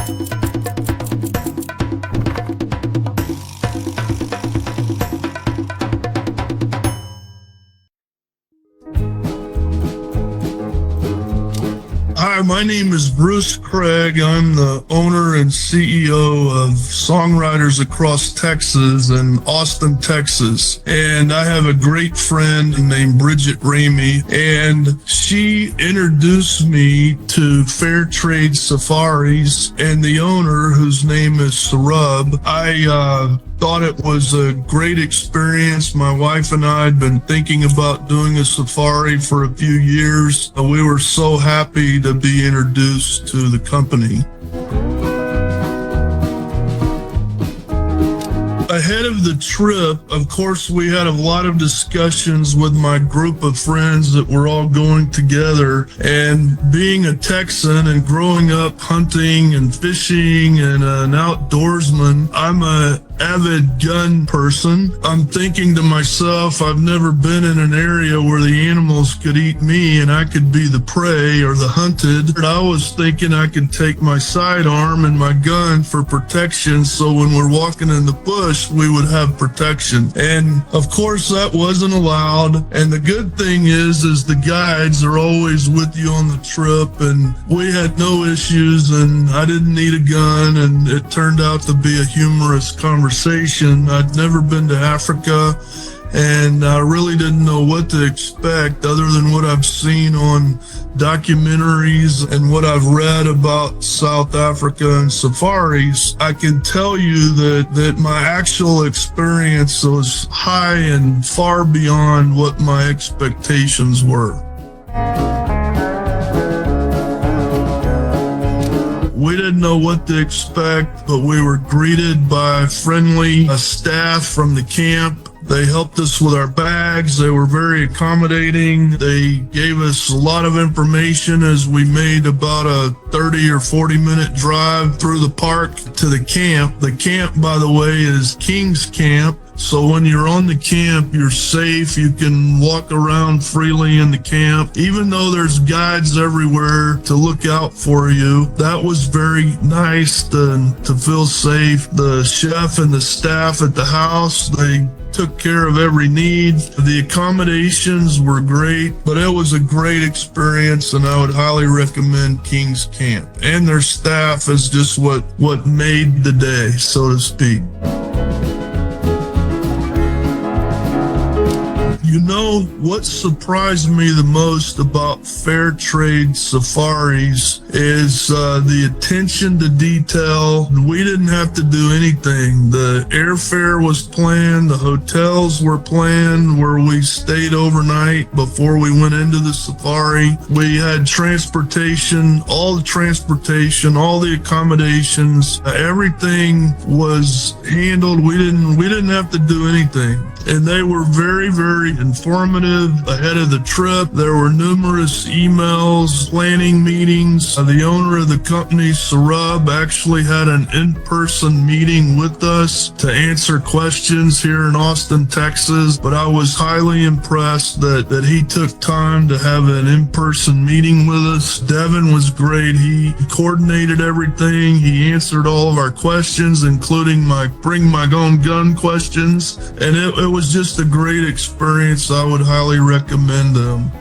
Hi, my name is Bruce Craig. I'm the owner and CEO of Songwriters Across Texas in Austin, Texas. And I have a great friend named Bridget Ramey, and she introduced me to Fair Trade Safaris and the owner, whose name is Sarub. I thought it was a great experience. My wife and I had been thinking about doing a safari for a few years. We were so happy to be introduced to the company. Ahead of the trip, of course, we had a lot of discussions with my group of friends that were all going together. And being a Texan and growing up hunting and fishing and an outdoorsman, I'm an avid gun person. I'm thinking to myself, I've never been in an area where the animals could eat me and I could be the prey or the hunted. I was thinking I could take my sidearm and my gun for protection, so when we're walking in the bush, we would have protection. And of course that wasn't allowed. And the good thing is the guides are always with you on the trip, and we had no issues, and I didn't need a gun, and it turned out to be a humorous conversation. I'd never been to Africa, and I really didn't know what to expect other than what I've seen on documentaries and what I've read about South Africa and safaris. I can tell you that my actual experience was high and far beyond what my expectations were. We didn't know what to expect, but we were greeted by friendly staff from the camp. They helped us with our bags. They were very accommodating. They gave us a lot of information as we made about a 30 or 40-minute drive through the park to the camp. The camp, by the way, is King's Camp. So when you're on the camp, you're safe. You can walk around freely in the camp. Even though there's guides everywhere to look out for you, that was very nice to feel safe. The chef and the staff at the house, they took care of every need. The accommodations were great, but it was a great experience, and I would highly recommend King's Camp. And their staff is just what made the day, so to speak. You know, what surprised me the most about Fair Trade Safaris is the attention to detail. We didn't have to do anything. The airfare was planned, the hotels were planned where we stayed overnight before we went into the safari. We had transportation, all the accommodations, everything was handled. We didn't have to do anything. And they were very, very informative ahead of the trip. There were numerous emails, planning meetings. The owner of the company, Sarub, actually had an in-person meeting with us to answer questions here in Austin, Texas. But I was highly impressed that he took time to have an in-person meeting with us. Devin was great. He coordinated everything. He answered all of our questions, including my bring my own gun questions. And it was just a great experience. I would highly recommend them.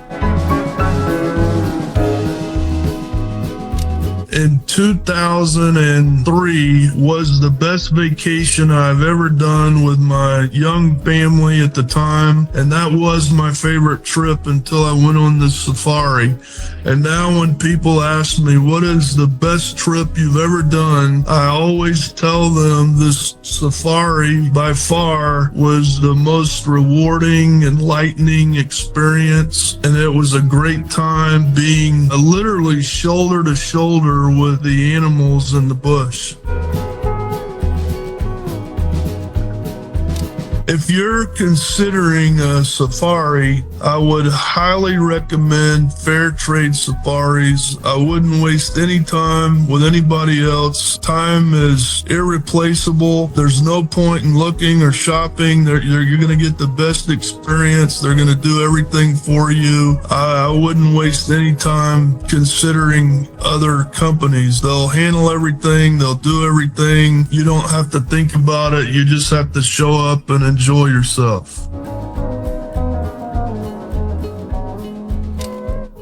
In 2003 was the best vacation I've ever done with my young family at the time, and that was my favorite trip until I went on the safari. And now when people ask me, what is the best trip you've ever done, I always tell them this safari by far was the most rewarding, enlightening experience, and it was a great time being literally shoulder to shoulder with the animals in the bush. If you're considering a safari, I would highly recommend fair trade safaris. I wouldn't waste any time with anybody else. Time is irreplaceable. There's no point in looking or shopping. You're going to get the best experience. They're going to do everything for you. I wouldn't waste any time considering other companies. They'll handle everything. They'll do everything. You don't have to think about it. You just have to show up and enjoy yourself.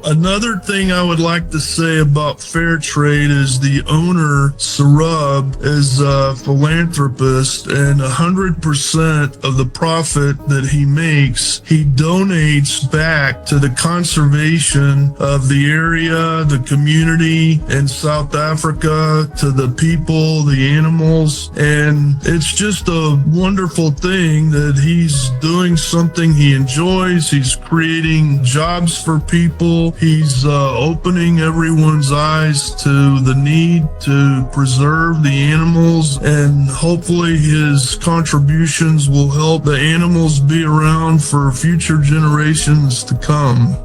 Another thing I would like to say about fair trade is the owner, Sarab, is a philanthropist, and 100% of the profit that he makes, he donates back to the conservation of the area, the community in South Africa, to the people, the animals. And it's just a wonderful thing that he's doing something he enjoys. He's creating jobs for people. He's opening everyone's eyes to the need to preserve the animals, and hopefully his contributions will help the animals be around for future generations to come.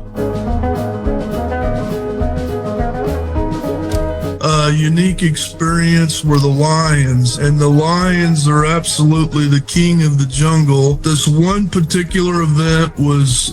A unique experience were the lions, and the lions are absolutely the king of the jungle. This one particular event was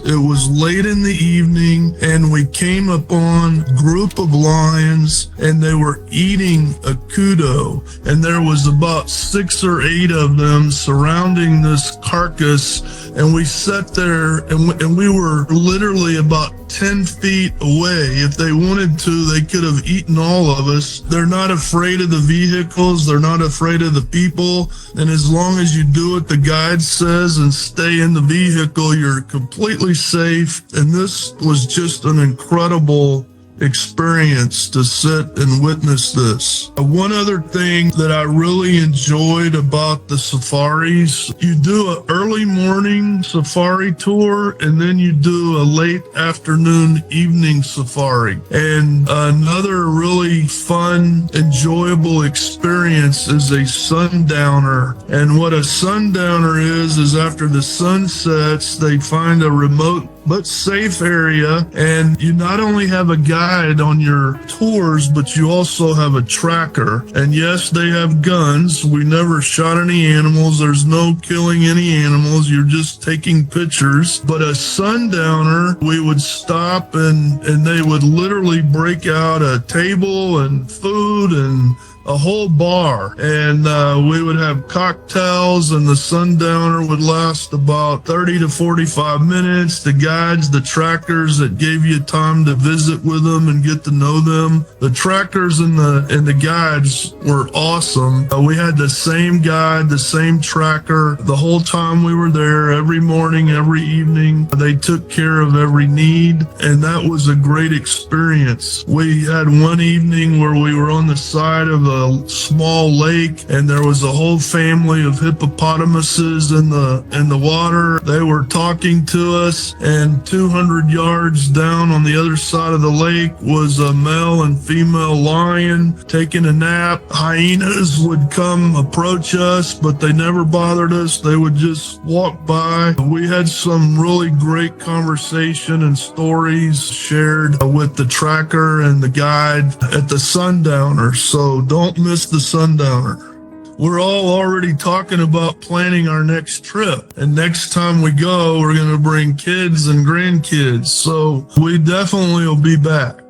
late in the evening, and we came upon a group of lions, and they were eating a kudu, and there was about 6 or 8 of them surrounding this carcass, and we sat there, and we were literally about 10 feet away. If they wanted to, they could have eaten all of us. They're not afraid of the vehicles. They're not afraid of the people. And as long as you do what the guide says and stay in the vehicle, you're completely safe. And this was just an incredible experience to sit and witness this. One other thing that I really enjoyed about the safaris, you do an early morning safari tour, and then you do a late afternoon evening safari. And another really fun, enjoyable experience is a sundowner. And what a sundowner is after the sun sets, they find a remote but safe area, and you not only have a guide on your tours, but you also have a tracker. And yes, they have guns. We never shot any animals. There's no killing any animals. You're just taking pictures. But a sundowner, we would stop, and they would literally break out a table and food and a whole bar, and we would have cocktails, and the sundowner would last about 30 to 45 minutes. The guides, the trackers that gave you time to visit with them and get to know them. The trackers and the guides were awesome. We had the same guide, the same tracker the whole time we were there, every morning, every evening. They took care of every need, and that was a great experience. We had one evening where we were on the side of a small lake, and there was a whole family of hippopotamuses in the water. They were talking to us, and 200 yards down on the other side of the lake was a male and female lion taking a nap. Hyenas would come approach us, but they never bothered us. They would just walk by. We had some really great conversation and stories shared with the tracker and the guide at the sundowner, so don't miss the sundowner. We're all already talking about planning our next trip, and next time we go, we're going to bring kids and grandkids, so we definitely will be back.